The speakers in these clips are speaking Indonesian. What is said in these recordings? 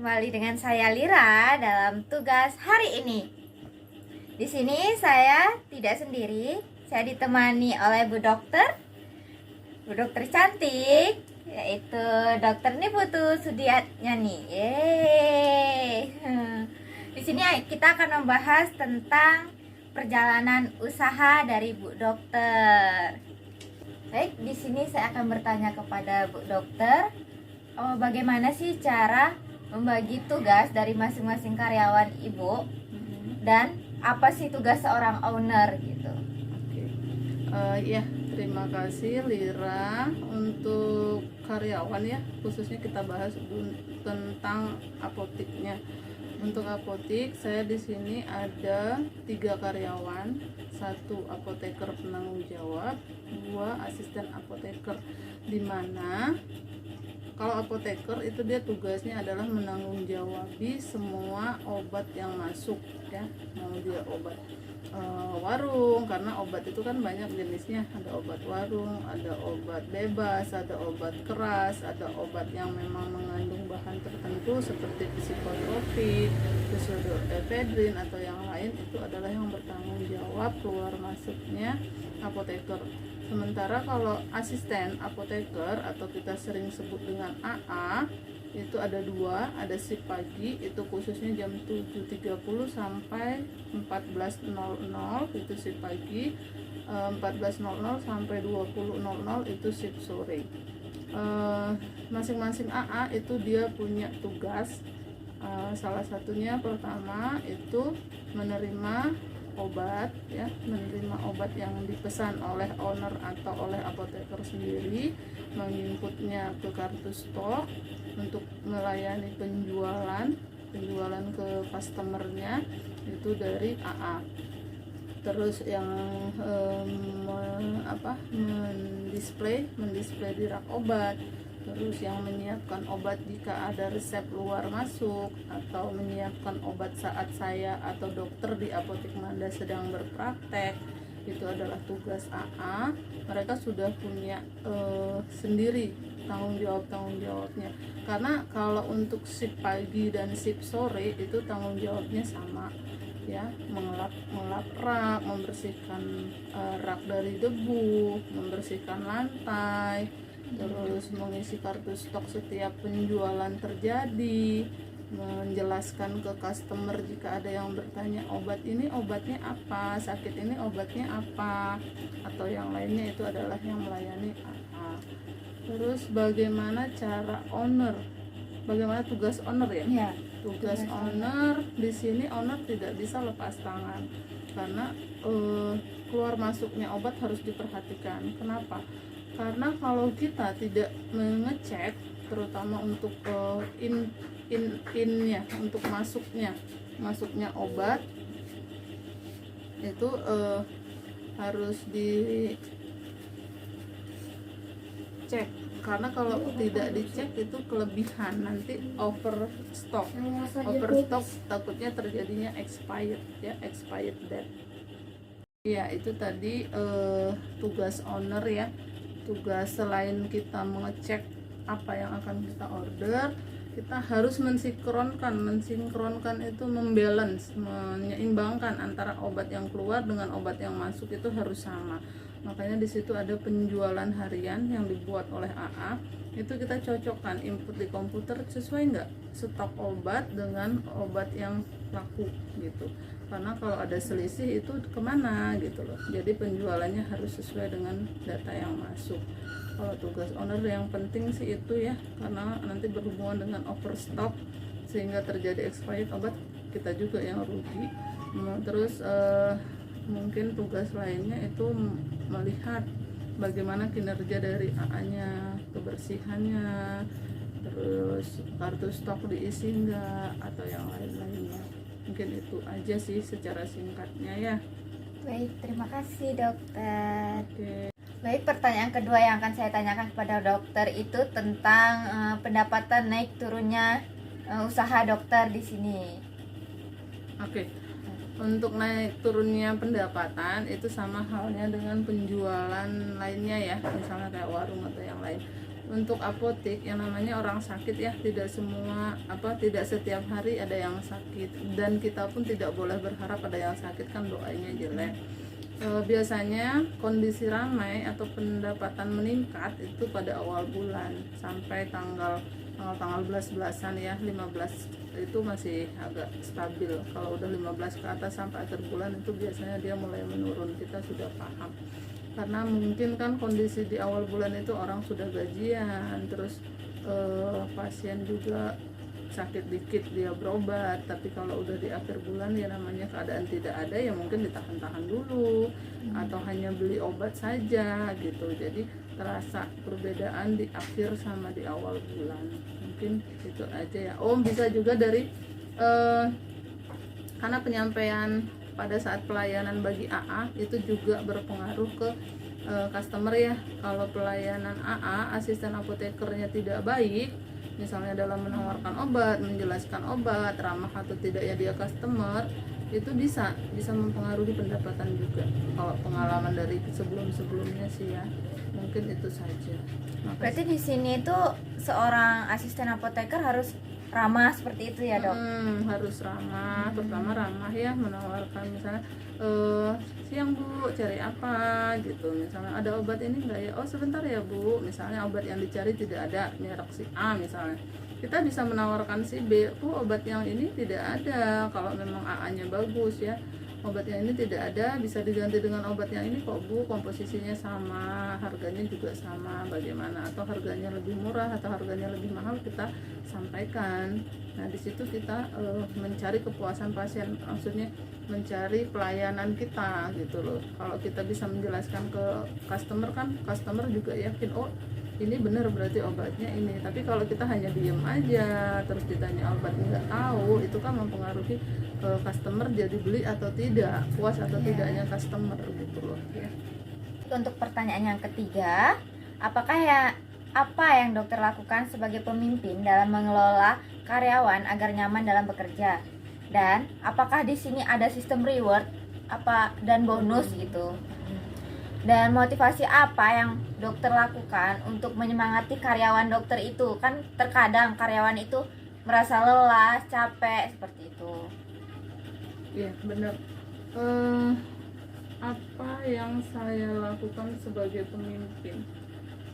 kembali dengan saya Lira dalam tugas hari ini. Di sini saya tidak sendiri, saya ditemani oleh Bu Dokter cantik, yaitu Dokter Niputu Sudiatnyani. Yeay. Di sini kita akan membahas tentang perjalanan usaha dari Bu Dokter. Baik, di sini saya akan bertanya kepada Bu Dokter, bagaimana sih cara membagi tugas dari masing-masing karyawan Ibu, dan apa sih tugas seorang owner gitu? Ya, terima kasih Lira. Untuk karyawan ya, khususnya kita bahas tentang apoteknya. Untuk apotek, saya di sini ada 3 karyawan, 1 apoteker penanggung jawab, 2 asisten apoteker, dimana kalau apoteker itu dia tugasnya adalah menanggung jawabi semua obat yang masuk ya, mau dia obat warung, karena obat itu kan banyak jenisnya, ada obat warung, ada obat bebas, ada obat keras, ada obat yang memang mengandung bahan tertentu seperti psikotropik, pseudoephedrine atau yang lain, itu adalah yang bertanggung jawab keluar masuknya apoteker. Sementara kalau asisten apoteker atau kita sering sebut dengan AA, itu ada 2, ada shift pagi itu khususnya jam 7.30 sampai 14.00 itu shift pagi, 14.00 sampai 20.00 itu shift sore. Masing-masing AA itu dia punya tugas, salah satunya pertama itu menerima obat ya, menerima obat yang dipesan oleh owner atau oleh apoteker sendiri, menginputnya ke kartu stok untuk melayani penjualan ke customernya itu dari AA. Terus yang mendisplay di rak obat, terus yang menyiapkan obat jika ada resep luar masuk, atau menyiapkan obat saat saya atau dokter di apotek Manda sedang berpraktek, itu adalah tugas AA. Mereka sudah punya sendiri tanggung jawabnya, karena kalau untuk shift pagi dan shift sore itu tanggung jawabnya sama ya, mengelap rak, membersihkan rak dari debu, membersihkan lantai, terus mengisi kartu stok setiap penjualan terjadi, menjelaskan ke customer jika ada yang bertanya obat ini obatnya apa, sakit ini obatnya apa, atau yang lainnya, itu adalah yang melayani AA. Terus bagaimana tugas owner ya? Tugas owner di sini, owner tidak bisa lepas tangan karena keluar masuknya obat harus diperhatikan. Kenapa? Karena kalau kita tidak mengecek, terutama untuk innya, untuk masuknya obat itu harus dicek, karena kalau tidak dicek itu kelebihan, nanti overstock takutnya terjadinya expired date ya. Itu tadi tugas owner ya. Tugas selain kita mengecek apa yang akan kita order, kita harus mensinkronkan itu, membalance, menyeimbangkan antara obat yang keluar dengan obat yang masuk, itu harus sama. Makanya di situ ada penjualan harian yang dibuat oleh AA, itu kita cocokkan input di komputer sesuai nggak stok obat dengan obat yang laku gitu, karena kalau ada selisih itu kemana gitu loh. Jadi penjualannya harus sesuai dengan data yang masuk. Kalau tugas owner yang penting sih itu ya, karena nanti berhubungan dengan overstock sehingga terjadi expired obat, kita juga yang rugi. Terus mungkin tugas lainnya itu melihat bagaimana kinerja dari AA-nya, kebersihannya, terus kartu stok diisi enggak, atau yang lain-lainnya. Mungkin itu aja sih secara singkatnya ya. Baik, terima kasih dokter. Oke. Baik, pertanyaan kedua yang akan saya tanyakan kepada dokter itu tentang pendapatan naik turunnya usaha dokter di sini. Oke. Untuk naik turunnya pendapatan itu sama halnya dengan penjualan lainnya ya, misalnya kayak warung atau yang lain. untuk apotek yang namanya orang sakit ya, tidak semua tidak setiap hari ada yang sakit, dan kita pun tidak boleh berharap ada yang sakit, kan doanya jelek. Biasanya kondisi ramai atau pendapatan meningkat itu pada awal bulan sampai tanggal 11-an ya, 15 itu masih agak stabil. Kalau udah 15 ke atas sampai akhir bulan itu biasanya dia mulai menurun, kita sudah paham. Karena mungkin kan kondisi di awal bulan itu orang sudah gajian, terus pasien juga sakit dikit dia berobat, tapi kalau udah di akhir bulan ya namanya keadaan tidak ada ya mungkin ditahan-tahan dulu atau hanya beli obat saja gitu. Jadi terasa perbedaan di akhir sama di awal bulan. Mungkin itu aja ya. Bisa juga dari karena penyampaian pada saat pelayanan bagi AA itu juga berpengaruh ke customer ya. Kalau pelayanan AA, asisten apotekernya tidak baik, misalnya dalam menawarkan obat, menjelaskan obat, ramah atau tidaknya dia customer, itu bisa mempengaruhi pendapatan juga. Kalau pengalaman dari sebelum-sebelumnya sih ya, mungkin itu saja. Makasih. Berarti di sini tuh seorang asisten apoteker harus ramah seperti itu ya, Dok? Harus ramah, pertama ramah ya, menawarkan misalnya siang Bu, cari apa gitu, misalnya ada obat ini enggak ya, oh sebentar ya Bu, misalnya obat yang dicari tidak ada, merek si A misalnya, kita bisa menawarkan si B, Bu obat yang ini tidak ada, kalau memang AA-nya bagus ya, obat yang ini tidak ada, bisa diganti dengan obat yang ini kok Bu, komposisinya sama, harganya juga sama, bagaimana, atau harganya lebih murah atau harganya lebih mahal, kita sampaikan. Nah di situ kita mencari kepuasan pasien, maksudnya mencari pelayanan kita gitu loh. Kalau kita bisa menjelaskan ke customer, kan customer juga yakin, oh ini benar berarti obatnya ini. Tapi kalau kita hanya diem aja terus ditanya obat nggak tahu, itu kan mempengaruhi customer jadi beli atau tidak, puas atau tidaknya customer gitu loh ya. Untuk pertanyaan yang ketiga, apa yang dokter lakukan sebagai pemimpin dalam mengelola karyawan agar nyaman dalam bekerja? Dan apakah di sini ada sistem reward dan bonus gitu? Dan motivasi apa yang dokter lakukan untuk menyemangati karyawan dokter itu? Kan terkadang karyawan itu merasa lelah, capek, seperti itu. Iya benar. Apa yang saya lakukan sebagai pemimpin?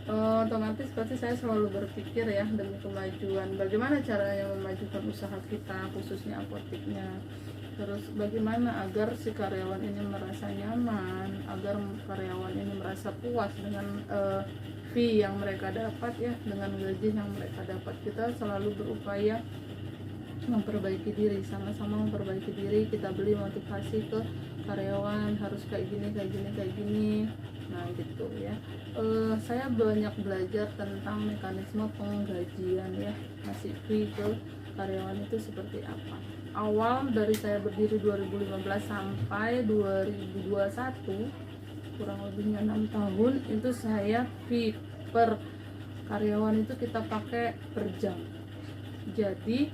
Otomatis pasti saya selalu berpikir ya, demi kemajuan, bagaimana caranya memajukan usaha kita, khususnya apoteknya. Terus bagaimana agar si karyawan ini merasa nyaman, agar karyawan ini merasa puas dengan fee yang mereka dapat ya, dengan gaji yang mereka dapat. Kita selalu berupaya memperbaiki diri, sama-sama memperbaiki diri. Kita beli motivasi ke karyawan, harus kayak gini. Nah gitu ya. Saya banyak belajar tentang mekanisme penggajian ya, ngasih fee ke karyawan itu seperti apa. Awal dari saya berdiri 2015 sampai 2021, kurang lebihnya 6 tahun, itu saya fee per karyawan itu kita pakai per jam. Jadi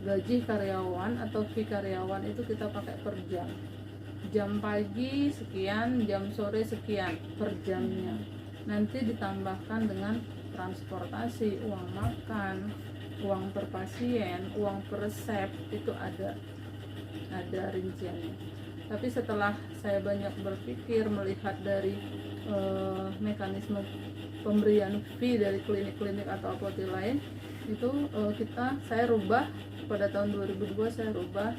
gaji karyawan atau fee karyawan itu kita pakai per jam. Jam pagi sekian, jam sore sekian per jamnya. Nanti ditambahkan dengan transportasi, uang makan, uang per pasien, uang per resep, itu ada rinciannya. Tapi setelah saya banyak berpikir, melihat dari mekanisme pemberian fee dari klinik-klinik atau apotek lain, itu saya rubah pada tahun 2002. Saya rubah,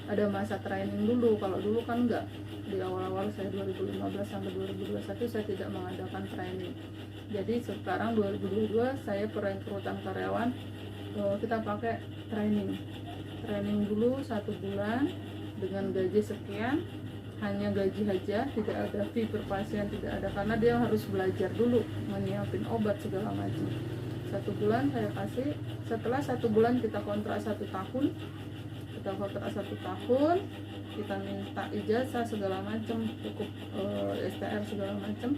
ada masa training dulu. Kalau dulu kan enggak, di awal-awal saya 2015 sampai 2021 saya tidak mengadakan training. Jadi sekarang 2022 saya perekrutan karyawan, kita pakai training dulu 1 bulan dengan gaji sekian, hanya gaji aja, tidak ada fee per pasien, tidak ada, karena dia harus belajar dulu menyiapin obat segala macam. 1 bulan saya kasih. Setelah 1 bulan kita kontrak 1 tahun, kita minta ijazah segala macam, cukup STR segala macam.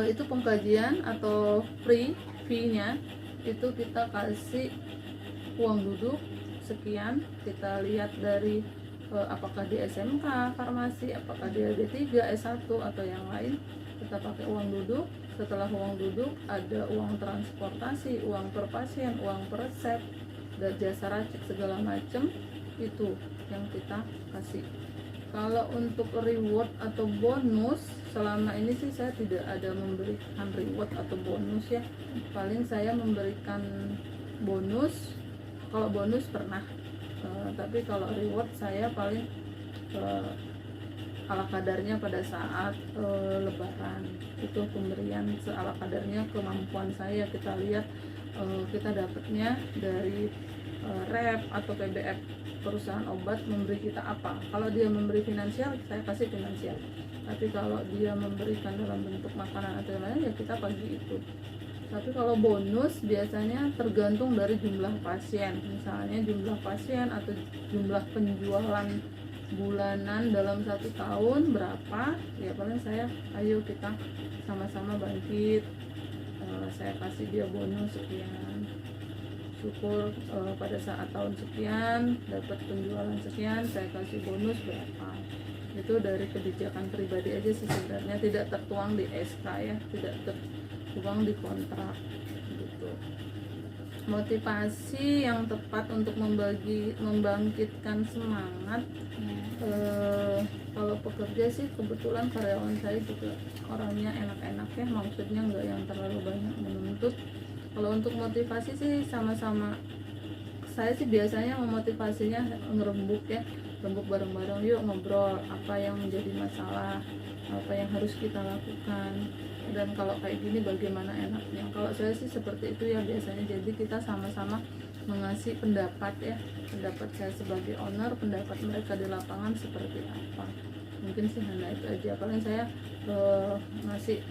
Itu pengkajian atau fee-nya itu kita kasih uang duduk sekian. Kita lihat dari apakah di SMK farmasi, apakah dia D3, S1 atau yang lain, kita pakai uang duduk Setelah uang duduk ada uang transportasi, uang per pasien, uang per resep, dan jasa racik segala macam, itu yang kita kasih. Kalau untuk reward atau bonus, selama ini sih saya tidak ada memberikan reward atau bonus ya. Paling saya memberikan bonus, kalau bonus pernah, tapi kalau reward saya paling ala kadarnya pada saat lebaran. Itu pemberian seala kadarnya kemampuan saya. Kita lihat kita dapatnya dari rep atau PBF, perusahaan obat memberi kita apa. Kalau dia memberi finansial, saya kasih finansial. Tapi kalau dia memberikan dalam bentuk makanan atau lain, ya kita bagi itu. Tapi kalau bonus biasanya tergantung dari jumlah pasien. Misalnya jumlah pasien atau jumlah penjualan bulanan dalam 1 tahun berapa, ya paling saya, ayo kita sama-sama bangkit, saya kasih dia bonus sekian, syukur pada saat tahun sekian dapat penjualan sekian, saya kasih bonus berapa. Itu dari kebijakan pribadi aja sih sebenarnya, tidak tertuang di SK ya, tidak tertuang di kontrak gitu. Motivasi yang tepat untuk membangkitkan semangat, kalau pekerja sih kebetulan karyawan saya juga orangnya enak-enak ya, maksudnya nggak yang terlalu banyak menuntut. Kalau untuk motivasi sih sama-sama, saya sih biasanya memotivasinya ngerembuk ya, rembuk bareng-bareng, yuk ngobrol apa yang menjadi masalah, apa yang harus kita lakukan, dan kalau kayak gini bagaimana enaknya. Kalau saya sih seperti itu ya biasanya. Jadi kita sama-sama mengasih pendapat ya, pendapat saya sebagai owner, pendapat mereka di lapangan seperti apa. Mungkin sih hanya itu aja. Paling saya ngasih,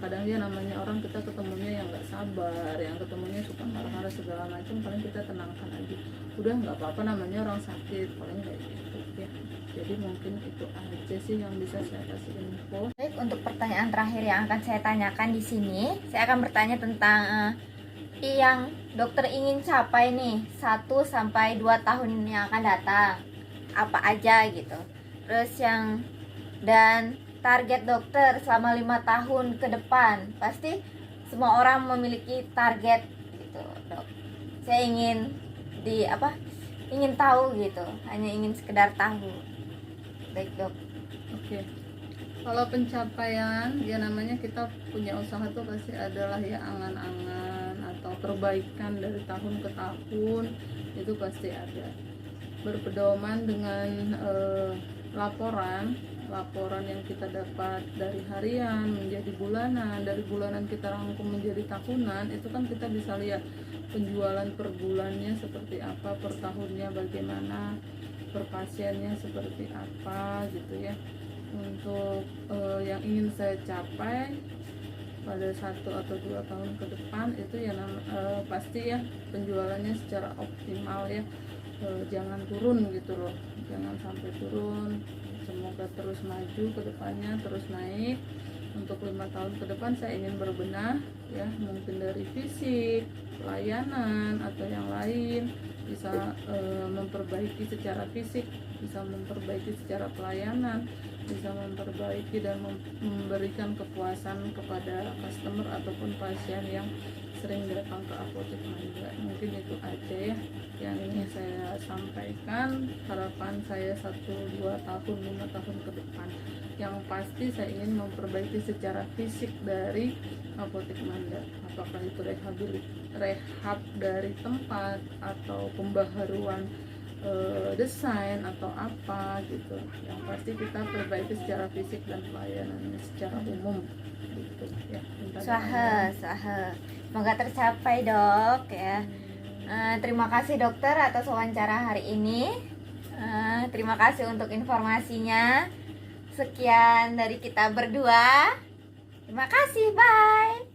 kadang ya namanya orang, kita ketemunya yang nggak sabar, yang ketemunya suka marah-marah segala macam, paling kita tenangkan aja, udah nggak apa-apa, namanya orang sakit, paling kayak gitu ya. Jadi mungkin itu aja sih yang bisa saya kasih info. Baik, untuk pertanyaan terakhir yang akan saya tanyakan di sini, saya akan bertanya tentang yang dokter ingin capai nih 1 sampai 2 tahun yang akan datang. Apa aja gitu. Terus dan target dokter selama 5 tahun ke depan. Pasti semua orang memiliki target gitu, Dok. Saya ingin ingin tahu gitu, hanya ingin sekedar tahu. Baik, Dok. Oke. Kalau pencapaian, ya namanya kita punya usaha tuh pasti adalah ya angan-angan atau perbaikan dari tahun ke tahun, itu pasti ada. Berpedoman dengan laporan yang kita dapat dari harian menjadi bulanan, dari bulanan kita rangkum menjadi tahunan, itu kan kita bisa lihat penjualan per bulannya seperti apa, per tahunnya bagaimana, per pasiennya seperti apa gitu ya. Untuk yang ingin saya capai pada 1 atau 2 tahun ke depan itu ya pasti ya penjualannya secara optimal ya, jangan turun gitu loh, jangan sampai turun, semoga terus maju ke depannya, terus naik. Untuk 5 tahun ke depan saya ingin berbenah ya, mungkin dari fisik, pelayanan atau yang lain, bisa memperbaiki secara fisik, bisa memperbaiki secara pelayanan, bisa memperbaiki dan memberikan kepuasan kepada customer ataupun pasien yang sering datang ke apotek Manda. Mungkin itu aja ya yang ingin saya sampaikan. Harapan saya 1-2 tahun 5 tahun ke depan, yang pasti saya ingin memperbaiki secara fisik dari apotek Manda, apakah itu rehab dari tempat atau pembaharuan desain atau apa gitu. Yang pasti kita perbaiki secara fisik dan pelayanannya secara umum gitu ya. Saha. Semoga tercapai, Dok ya. Terima kasih dokter atas wawancara hari ini. Terima kasih untuk informasinya. Sekian dari kita berdua. Terima kasih, bye.